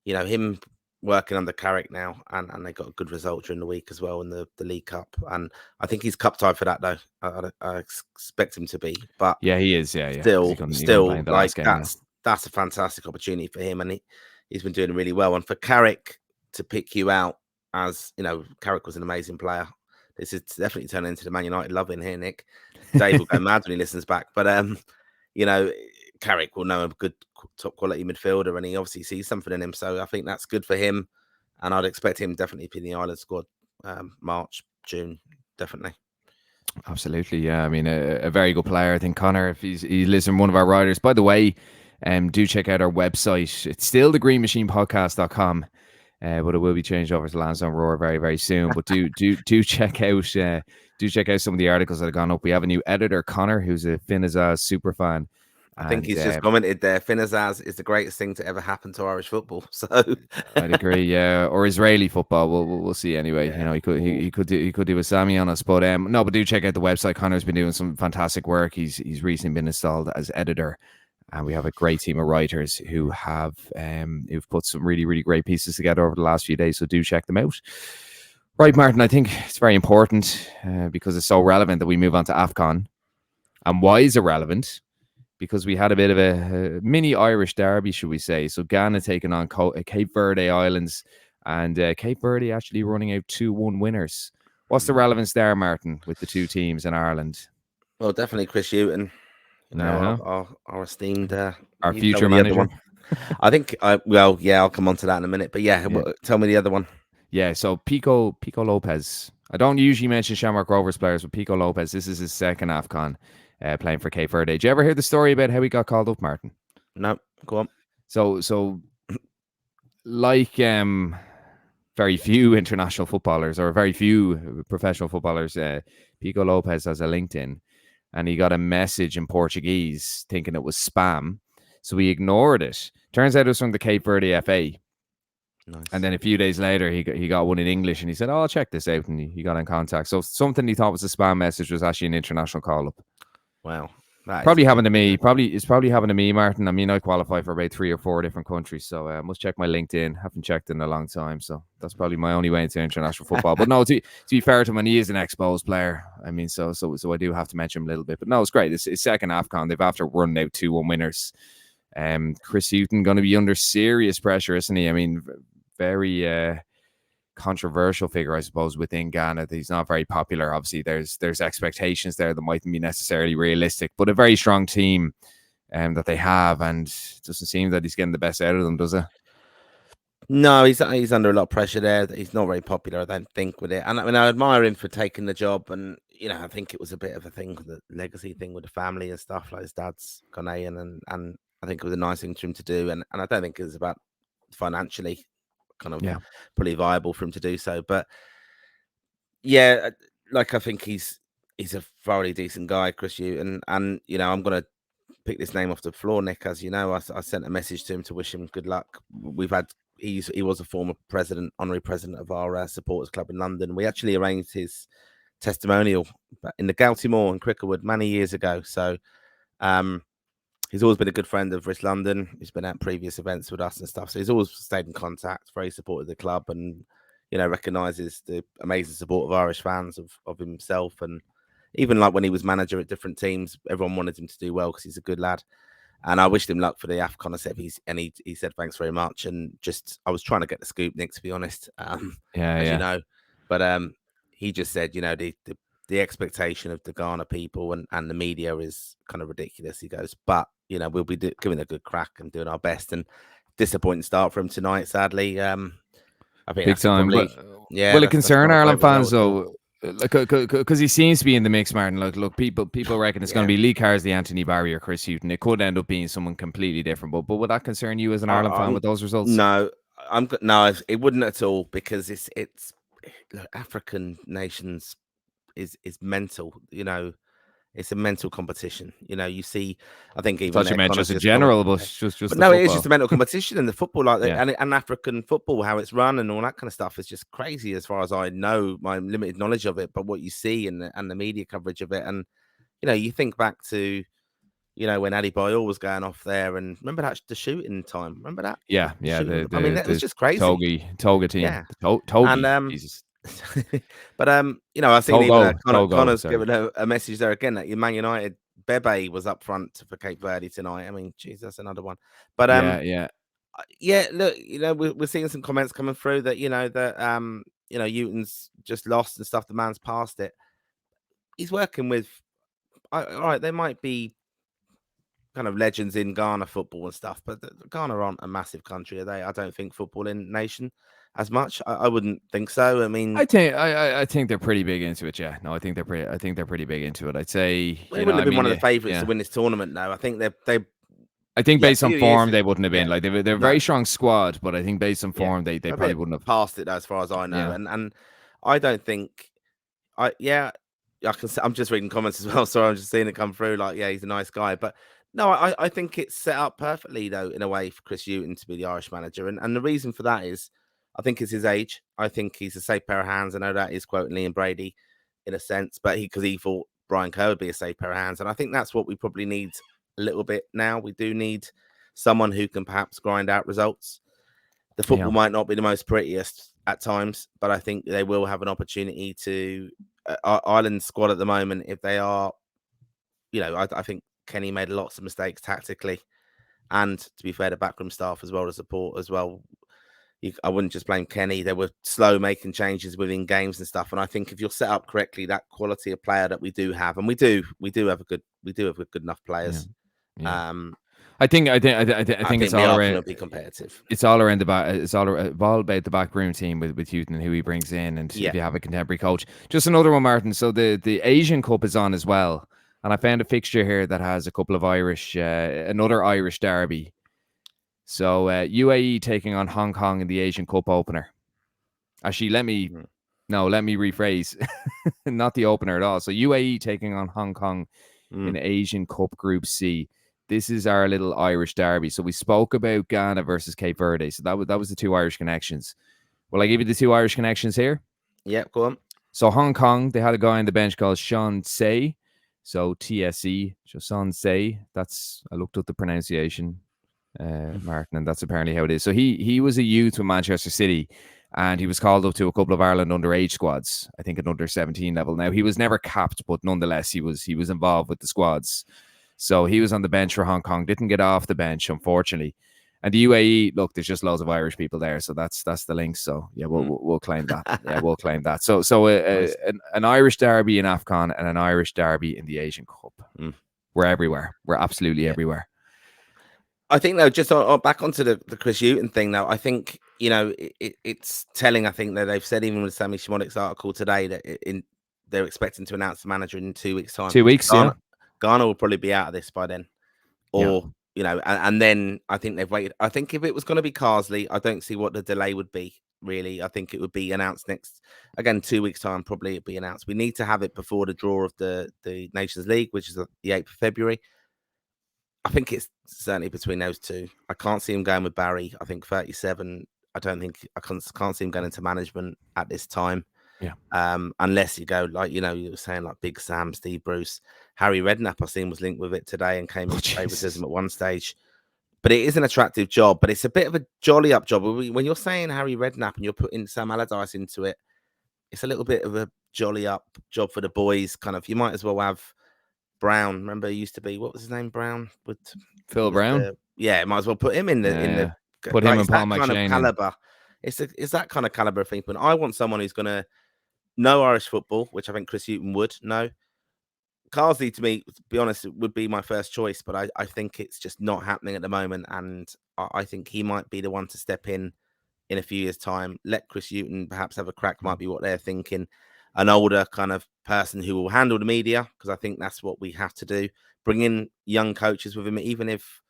him working under Carrick now, and they got a good result during the week as well in the League Cup, and I think he's cup tied for that though. I expect him to be, but yeah, he is. Yeah, still, that's a fantastic opportunity for him, and he's been doing really well. And for Carrick to pick you out, as Carrick was an amazing player. This is definitely turning into the Man United love in here, Nick. Dave will go mad when he listens back, but Carrick will know a good top quality midfielder, and he obviously sees something in him. So I think that's good for him, and I'd expect him definitely to be in the Ireland squad March, June, definitely. Absolutely, yeah. I mean, a very good player. I think Connor, if he lives in one of our riders. By the way, do check out our website. It's still thegreenmachinepodcast.com, but it will be changed over to Lansdowne Roar very, very soon. But do check out some of the articles that have gone up. We have a new editor, Connor, who's a Finn Azaz super fan. I think he's just commented there. Finazaz is the greatest thing to ever happen to Irish football. So I'd agree, yeah. Or Israeli football. We'll see anyway. Yeah. You know, he could do a Sammie on us. But no, but do check out the website. Connor's been doing some fantastic work. He's recently been installed as editor, and we have a great team of writers who have who've put some really, really great pieces together over the last few days. So do check them out. Right, Martin. I think it's very important because it's so relevant that we move on to AFCON. And why is it relevant? Because we had a bit of a mini Irish derby, should we say. So Ghana taking on Cape Verde Islands, and Cape Verde actually running out 2-1 winners. What's the relevance there, Martin, with the two teams in Ireland? Well, definitely Chris Hughton, our esteemed... our future manager. I think, I'll come on to that in a minute. But tell me the other one. Yeah, so Pico Lopez. I don't usually mention Shamrock Rovers players, but Pico Lopez, this is his second AFCON. Playing for Cape Verde. Did you ever hear the story about how he got called up, Martin? No, go on. So like very few international footballers or very few professional footballers, Pico Lopez has a LinkedIn, and he got a message in Portuguese thinking it was spam, so he ignored it. Turns out it was from the Cape Verde FA. Nice. And then a few days later, he got one in English, and he said, "Oh, I'll check this out," and he got in contact. So something he thought was a spam message was actually an international call-up. Wow. Probably happened to me. It's probably happened to me, Martin. I mean, I qualify for about 3 or 4 different countries, so I must check my LinkedIn. Haven't checked in a long time, so that's probably my only way into international football. But no, to be fair to him, he is an exposed player. I mean, so I do have to mention him a little bit. But no, it's great. It's second AFCON. They've after running out 2-1 winners. Chris Hughton going to be under serious pressure, isn't he? I mean, very controversial figure, I suppose, within Ghana. He's not very popular. Obviously, there's expectations there that mightn't be necessarily realistic, but a very strong team that they have, and it doesn't seem that he's getting the best out of them, does it? No, he's under a lot of pressure there. He's not very popular, I don't think, with it. And I mean, I admire him for taking the job, and I think it was a bit of a thing, the legacy thing with the family and stuff. Like his dad's Ghanaian, and I think it was a nice thing for him to do. And I don't think it was about financially kind of pretty viable for him to do so. But I think he's a thoroughly decent guy, Chris Hughton, and I'm gonna pick this name off the floor, Nick. As you know, I sent a message to him to wish him good luck. He was a former honorary president of our supporters club in London. We actually arranged his testimonial in the Galtymore in Cricklewood many years ago. So he's always been a good friend of Rich London. He's been at previous events with us and stuff. So he's always stayed in contact, very supportive of the club, and, recognises the amazing support of Irish fans of himself. And even like when he was manager at different teams, everyone wanted him to do well because he's a good lad. And I wished him luck for the AFCON. I said he said thanks very much. And just I was trying to get the scoop, Nick, to be honest. As you know. But he just said, the expectation of the Ghana people and the media is kind of ridiculous. He goes, but we'll be giving a good crack and doing our best. And disappointing start for him tonight, sadly. I think big time. Will it concern Ireland fans though? Because he seems to be in the mix, Martin. Look, people reckon it's going to be Lee Carsley, Anthony Barry, or Chris Hughton. It could end up being someone completely different. But would that concern you as an Ireland fan with those results? No, it wouldn't at all, because it's African nations is mental. It's a mental competition. You see, I think even thought you meant just a general, but just no, it is just a mental competition in the football, and African football, how it's run and all that kind of stuff is just crazy as far as I know, my limited knowledge of it. But what you see and the media coverage of it, and you think back to when Ali Boyle was going off there, and remember that the shooting time. Remember that? Yeah. I mean, that was just crazy. Toga team. Yeah. Togi. And Jesus. But I think even Connor's given a message there again that Man United Bebe was up front for Cape Verde tonight. I mean, geez, that's another one. But look, we're seeing some comments coming through that Hughton's just lost and stuff. The man's past it. He's working with. All right, there might be kind of legends in Ghana football and stuff, but Ghana aren't a massive country, are they? I don't think footballing nation as much. I wouldn't think so. I mean, I think they're pretty big into it. Yeah, no, I think they're pretty big into it. I'd say they wouldn't have been one of the favourites to win this tournament, though. I think I think based on form, they wouldn't have been like they're a very strong squad, but I think based on form, they probably wouldn't have passed it, as far as I know. And I don't think I can. I'm just reading comments as well, so I'm just seeing it come through. Like, he's a nice guy, but No, I think it's set up perfectly, though, in a way, for Chris Hughton to be the Irish manager. And the reason for that is, I think it's his age. I think he's a safe pair of hands. I know that is quoting Liam Brady in a sense, but because he thought Brian Kerr would be a safe pair of hands. And I think that's what we probably need a little bit now. We do need someone who can perhaps grind out results. The football might not be the most prettiest at times, but I think they will have an opportunity to Ireland's squad at the moment. If they are, I think Kenny made lots of mistakes tactically, and to be fair, the backroom staff as well, the support as well. I wouldn't just blame Kenny. They were slow making changes within games and stuff. And I think if you're set up correctly, that quality of player that we do have, and we do have good enough players. Yeah. I think it's all around. Be competitive. It's all around it's all about the backroom team with Hughton and who he brings in, and if you have a contemporary coach. Just another one, Martin. So the Asian Cup is on as well, and I found a fixture here that has a couple of another Irish derby. So UAE taking on Hong Kong in the Asian Cup opener. Actually, let me rephrase. Not the opener at all. So UAE taking on Hong Kong in Asian Cup Group C. This is our little Irish derby. So we spoke about Ghana versus Cape Verde. So that was the two Irish connections. Will I give you the two Irish connections here? Yeah, go on. So Hong Kong, they had a guy on the bench called Sean Say. So TSE, Sean Say. I looked up the pronunciation, Martin, and that's apparently how it is. So he was a youth with Manchester City, and he was called up to a couple of Ireland underage squads, I think at under 17 level. Now, he was never capped, but nonetheless, he was involved with the squads. So he was on the bench for Hong Kong, didn't get off the bench, unfortunately. And the UAE, look, there's just loads of Irish people there, so that's the link. So yeah, we'll claim that. Yeah, we'll claim that. So an Irish derby in AFCON and an Irish derby in the Asian Cup. We're everywhere. We're absolutely everywhere. I think though, just back onto the Chris Hughton thing though, I think it's telling. I think that they've said even with Sammie Szmodics article today that they're expecting to announce the manager in 2 weeks' time. 2 weeks, Ghana will probably be out of this by then, or and then I think they've waited. I think if it was going to be Carsley, I don't see what the delay would be. Really, I think it would be announced 2 weeks' time. Probably it'd be announced. We need to have it before the draw of the Nations League, which is the 8th of February. I think it's certainly between those two. I can't see him going with Barry. I think 37. I can't see him going into management at this time. Yeah. Unless you go like you were saying, like Big Sam, Steve Bruce, Harry Redknapp. I seen was linked with it today and came into favoritism at one stage. But it is an attractive job. But it's a bit of a jolly up job. When you're saying Harry Redknapp and you're putting Sam Allardyce into it, it's a little bit of a jolly up job for the boys. Kind of, you might as well have Brown. Remember, he used to be, what was his name? Brown with Phil Brown. Might as well put him in the put him in Paul McShane. Kind of caliber. It's that kind of caliber of thing. But I want someone who's going to know Irish football, which I think Chris Hughton would know. Carsley, to me, to be honest, would be my first choice, but I think it's just not happening at the moment, and I think he might be the one to step in a few years' time. Let Chris Hughton perhaps have a crack, might be what they're thinking. An older kind of person who will handle the media, because I think that's what we have to do. Bring in young coaches with him, even if,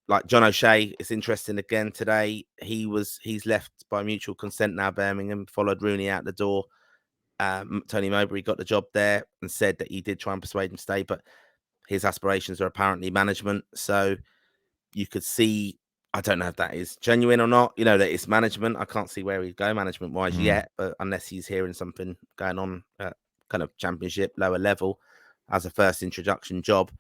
like John O'Shea, it's interesting again today. He's left by mutual consent now. Birmingham followed Rooney out the door. Tony Mowbray got the job there and said that he did try and persuade him to stay, but his aspirations are apparently management. So you could see, I don't know if that is genuine or not, that it's management. I can't see where he'd go management wise yet, but unless he's hearing something going on at kind of championship, lower level as a first introduction job.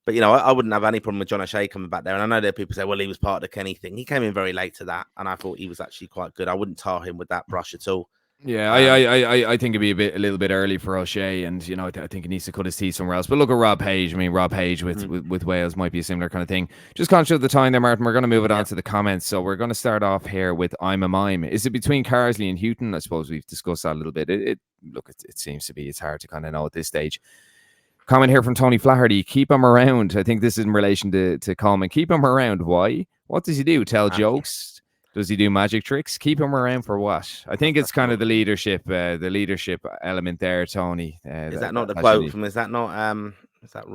But, I wouldn't have any problem with John O'Shea coming back there. And I know there are people say, well, he was part of the Kenny thing. He came in very late to that, and I thought he was actually quite good. I wouldn't tar him with that brush at all. Yeah, I think it'd be a little bit early for O'Shea, and I think he needs to cut his teeth somewhere else. But look at Rob Page. I mean, Rob Page with Wales might be a similar kind of thing. Just conscious of the time there, Martin. We're going to move it on to the comments. So we're going to start off here with I'm a Mime. Is it between Carsley and Hughton? I suppose we've discussed that a little bit. It seems to be. It's hard to kind of know at this stage. Comment here from Tony Flaherty. Keep him around. I think this is in relation to Coleman. Keep him around. Why? What does he do? Tell jokes? Does he do magic tricks? Keep him around for what? I think it's kind of the leadership element there, Tony. Is that not the quote from? Is that not? Is that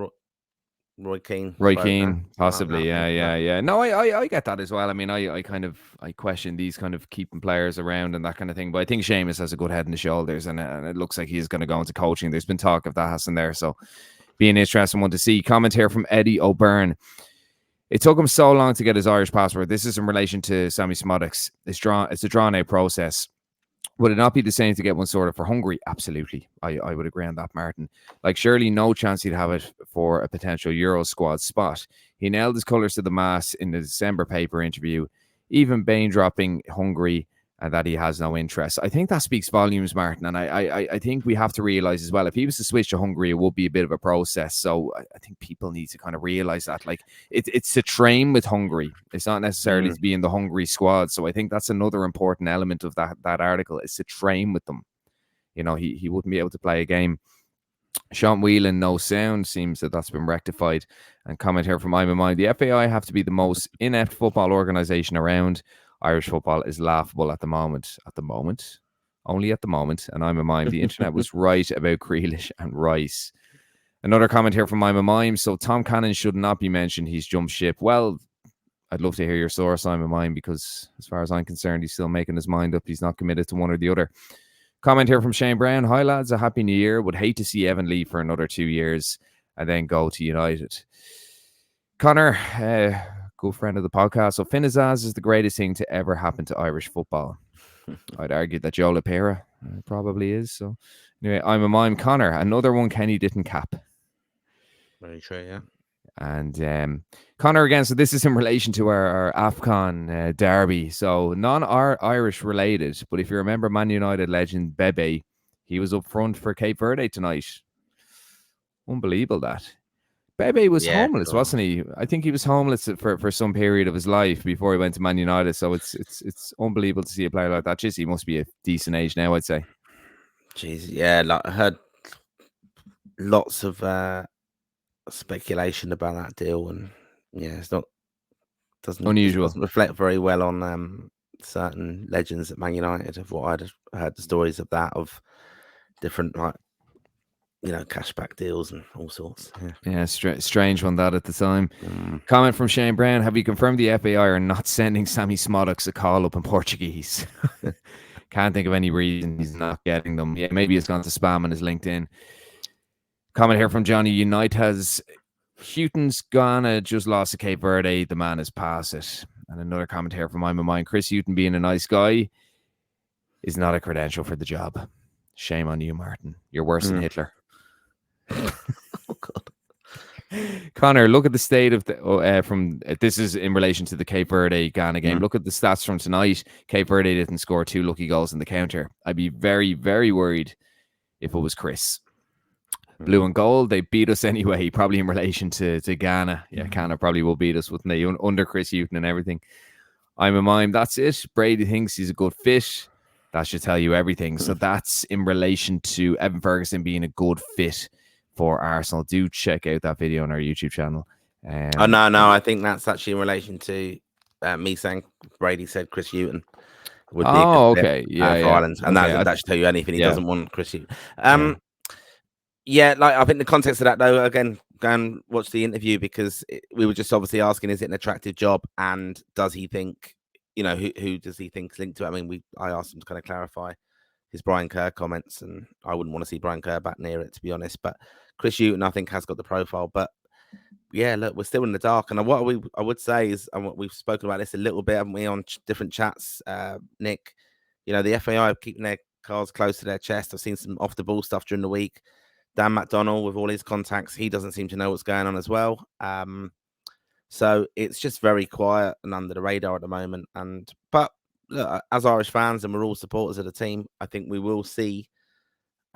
Roy Keane? Roy Keane, possibly. Yeah. No, I get that as well. I mean, I question these kind of keeping players around and that kind of thing. But I think Seamus has a good head and the shoulders, and it looks like he's going to go into coaching. There's been talk of that, hasn't there? So be an interesting one to see. Comment here from Eddie O'Byrne. It took him so long to get his Irish passport. This is in relation to Sammie Szmodics. It's a drawn-out process. Would it not be the same to get one sorted for Hungary? Absolutely. I would agree on that, Martin. Like, surely no chance he'd have it for a potential Euro squad spot. He nailed his colours to the mast in the December paper interview, even Bain-dropping Hungary, and that he has no interest. I think that speaks volumes, Martin, and I think we have to realise as well, if he was to switch to Hungary, it would be a bit of a process. So I think people need to kind of realise that. Like, it's to train with Hungary. It's not necessarily to be in the Hungary squad. So I think that's another important element of that article, is to train with them. You know, he wouldn't be able to play a game. Sean Whelan, no sound. Seems that that's been rectified. And comment here from I'm in Mind. The FAI have to be the most inept football organisation around. Irish football is laughable at the moment. At the moment. Only at the moment. And I'm in Mind. The internet was right about Grealish and Rice. Another comment here from I'm in Mind. So Tom Cannon should not be mentioned. He's jumped ship. Well, I'd love to hear your source, I'm in Mind, because as far as I'm concerned, he's still making his mind up. He's not committed to one or the other. Comment here from Shane Brown. Hi, lads. A happy new year. Would hate to see Evan leave for another 2 years and then go to United. Connor, good friend of the podcast. So Finn Azaz is the greatest thing to ever happen to Irish football. I'd argue that Joe LaPera probably is. So anyway, I'm a mime. Connor, another one Kenny didn't cap. Very true, yeah. And Connor again, so this is in relation to our AFCON derby. So non-Irish related, but if you remember Man United legend Bebe, he was up front for Cape Verde tonight. Unbelievable that. Bebe was homeless, wasn't he? I think he was homeless for some period of his life before he went to Man United. So it's unbelievable to see a player like that. Jeez, he must be a decent age now, I'd say. Jeez, yeah, like I heard lots of speculation about that deal, and yeah, it's not unusual. It doesn't reflect very well on certain legends at Man United. Of what I'd heard the stories of that, of different, like, you know, cashback deals and all sorts. Yeah, strange one that at the time. Comment from Shane Brown. Have you confirmed the FAI are not sending Sammie Szmodics a call up in Portuguese? Can't think of any reason he's not getting them. Yeah, maybe it's gone to spam on his LinkedIn. Comment here from Johnny. Unite has Houghton's Ghana just lost to Cape Verde. The man has passed it. And another comment here from I'm in Mind. Chris Hughton being a nice guy is not a credential for the job. Shame on you, Martin. You're worse than Hitler. Oh God. Connor, look at the state of the this is in relation to the Cape Verde Ghana game. Look at the stats from tonight. Cape Verde didn't score 2 lucky goals in the counter. I'd be very, very worried if it was Chris. Blue and gold, they beat us anyway, probably in relation to Ghana. Yeah, Ghana probably will beat us, wouldn't they? Under Chris Hughton and everything. I'm a mime. That's it. Brady thinks he's a good fit. That should tell you everything. So that's in relation to Evan Ferguson being a good fit for Arsenal. Do check out that video on our YouTube channel. Oh, no. I think that's actually in relation to me saying Brady said Chris Hughton would be a good fit for Ireland. And that should tell you anything. He doesn't want Chris Hughton. Yeah, like I think the context of that, though, again, go and watch the interview, because we were just obviously asking, is it an attractive job, and does he think, you know, who does he think is linked to it? I mean, I asked him to kind of clarify his Brian Kerr comments, and I wouldn't want to see Brian Kerr back near it, to be honest. But Chris Hughton, I think, has got the profile. But yeah, look, we're still in the dark. And what I would say is, and what we've spoken about this a little bit, haven't we, on different chats, Nick? You know, the FAI are keeping their cards close to their chest. I've seen some off the ball stuff during the week. Dan McDonnell, with all his contacts, he doesn't seem to know what's going on as well. So it's just very quiet and under the radar at the moment. But look, as Irish fans, and we're all supporters of the team, I think we will see.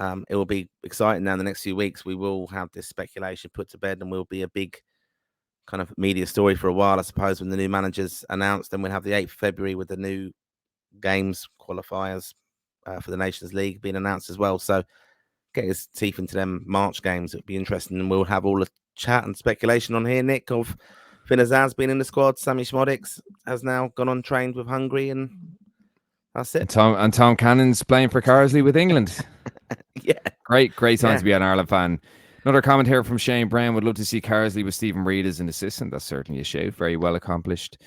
It will be exciting now in the next few weeks. We will have this speculation put to bed, and will be a big kind of media story for a while, I suppose, when the new manager's announced. And we'll have the 8th of February with the new games qualifiers for the Nations League being announced as well. So get his teeth into them March games. It'd be interesting, and we'll have all the chat and speculation on here, Nick, of Finn Azaz being in the squad. Sammie Szmodics has now gone on trained with Hungary, and that's it. And Tom Cannon's playing for Carsley with England. Yeah, great time to be an Ireland fan. Another comment here from Shane Brown. Would love to see Carsley with Stephen Reid as an assistant. That's certainly a shout. Very well accomplished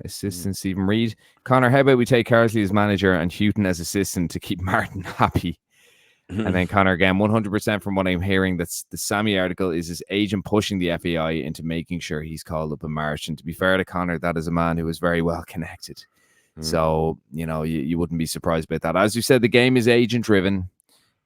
assistant Stephen Reid. Connor, how about we take Carsley as manager and Houghton as assistant to keep Martin happy? And then Connor again, 100% from what I'm hearing, that's the Sammie article is his agent pushing the FAI into making sure he's called up in March. And to be fair to Connor, that is a man who is very well connected. So, you wouldn't be surprised about that. As you said, the game is agent driven.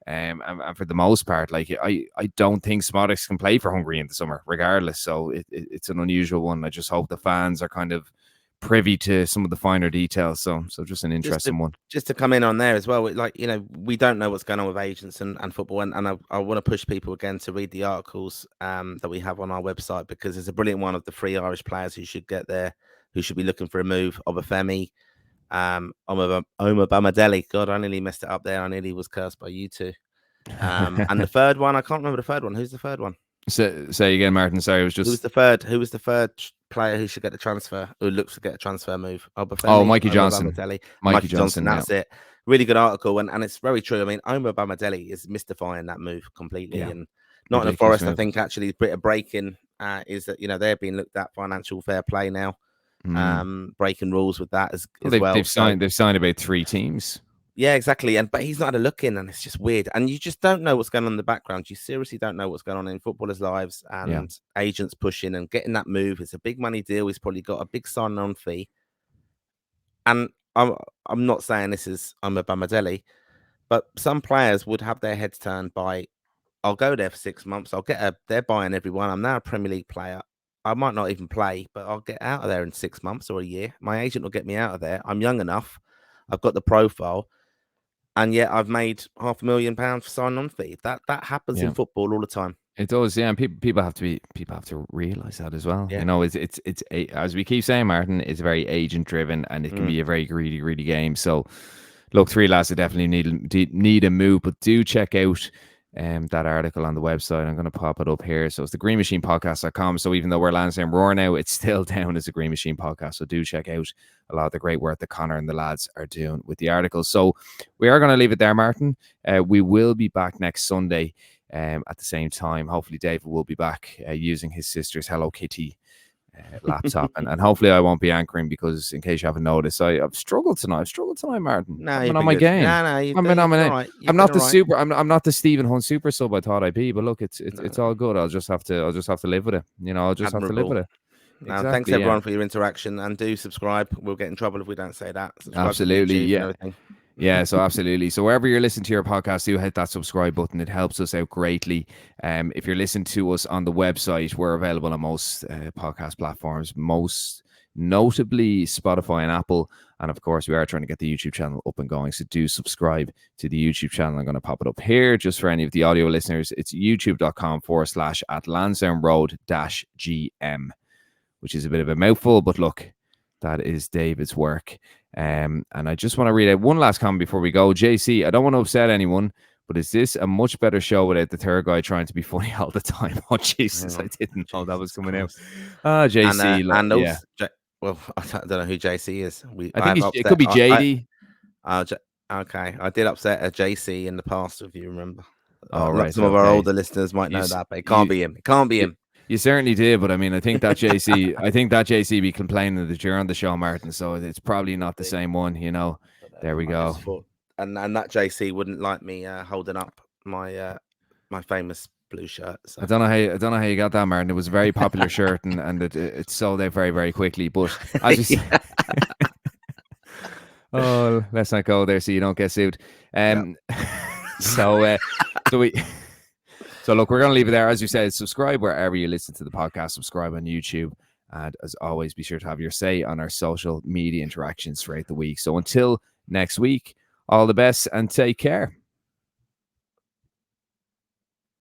And for the most part, like I don't think Szmodics can play for Hungary in the summer, regardless. So it's an unusual one. I just hope the fans are kind of privy to some of the finer details. So just an interesting one. Just to come in on there as well, like, we don't know what's going on with agents and football. And I want to push people again to read the articles that we have on our website, because there's a brilliant one of the 3 Irish players who should get there, who should be looking for a move. Obafemi, Omar Bamadeli. God, I nearly messed it up there. I nearly was cursed by you two. And the third one, I can't remember the third one. Who's the third one? Say again, Martin. Sorry, it was just who was the third player who should get the transfer? Who looks to get a transfer move? Mikey Johnson. Mikey Johnson. That's it. Really good article, and it's very true. I mean, Omar Bamadeli is mystifying that move completely, and Nottingham Forest. I think actually a bit of breaking is that they're being looked at financial fair play now, breaking rules with that as well. They've signed about 3 teams. Yeah, exactly. But he's not had a look in, and it's just weird. And you just don't know what's going on in the background. You seriously don't know what's going on in footballers' lives, and agents pushing and getting that move. It's a big money deal. He's probably got a big sign-on fee. And I'm not saying this is Omar Bamadeli, but some players would have their heads turned by, I'll go there for 6 months. They're buying everyone. I'm now a Premier League player. I might not even play, but I'll get out of there in 6 months or a year. My agent will get me out of there. I'm young enough. I've got the profile. And yet I've made £500,000 for sign-on fee. That happens in football all the time. It does, yeah. And people have to realize that as well. Yeah. It's as we keep saying, Martin, it's very agent-driven, and it can be a very greedy game. So, look, 3 lads that definitely need a move, but do check out that article on the website. I'm going to pop it up here. So it's the greenmachinepodcast.com. So even though we're Lansdowne Roar now, it's still down as a Green Machine podcast. So do check out a lot of the great work that Connor and the lads are doing with the articles. So we are going to leave it there, Martin. We will be back next Sunday at the same time. Hopefully David will be back using his sister's Hello Kitty laptop, and hopefully I won't be anchoring, because in case you haven't noticed, I've struggled tonight, Martin. No, I'm on my game. I'm not the super. I'm not the Stephen Hunt super sub I thought I'd be, but look, it's all good. I'll just have to live with it. I'll just have to live with it. Exactly, thanks everyone for your interaction, and do subscribe. We'll get in trouble if we don't say that. Subscribe absolutely, yeah, so absolutely. So wherever you're listening to your podcast, do hit that subscribe button. It helps us out greatly. If you're listening to us on the website, we're available on most podcast platforms, most notably Spotify and Apple. And of course, we are trying to get the YouTube channel up and going. So do subscribe to the YouTube channel. I'm going to pop it up here just for any of the audio listeners. It's youtube.com/@LansdowneRoad-GM, which is a bit of a mouthful, but look, that is David's work. And I just want to read out one last comment before we go. JC, I don't want to upset anyone, but is this a much better show without the third guy trying to be funny all the time? Oh, Jesus, I didn't know that was coming out. JC. Well, I don't know who JC is. I think it could be JD. Okay, I did upset a JC in the past, if you remember. Right, some of our older listeners might know that, but it can't be him. It can't be him. You certainly did, but I mean, I think that JC be complaining that you're on the show, Martin. So it's probably not the same one, There we go. And that JC wouldn't like me holding up my my famous blue shirt. So. I don't know how you got that, Martin. It was a very popular shirt, and it sold out very, very quickly. But as you said, oh, let's not go there so you don't get sued. So look, we're going to leave it there. As you said, subscribe wherever you listen to the podcast. Subscribe on YouTube. And as always, be sure to have your say on our social media interactions throughout the week. So until next week, all the best and take care.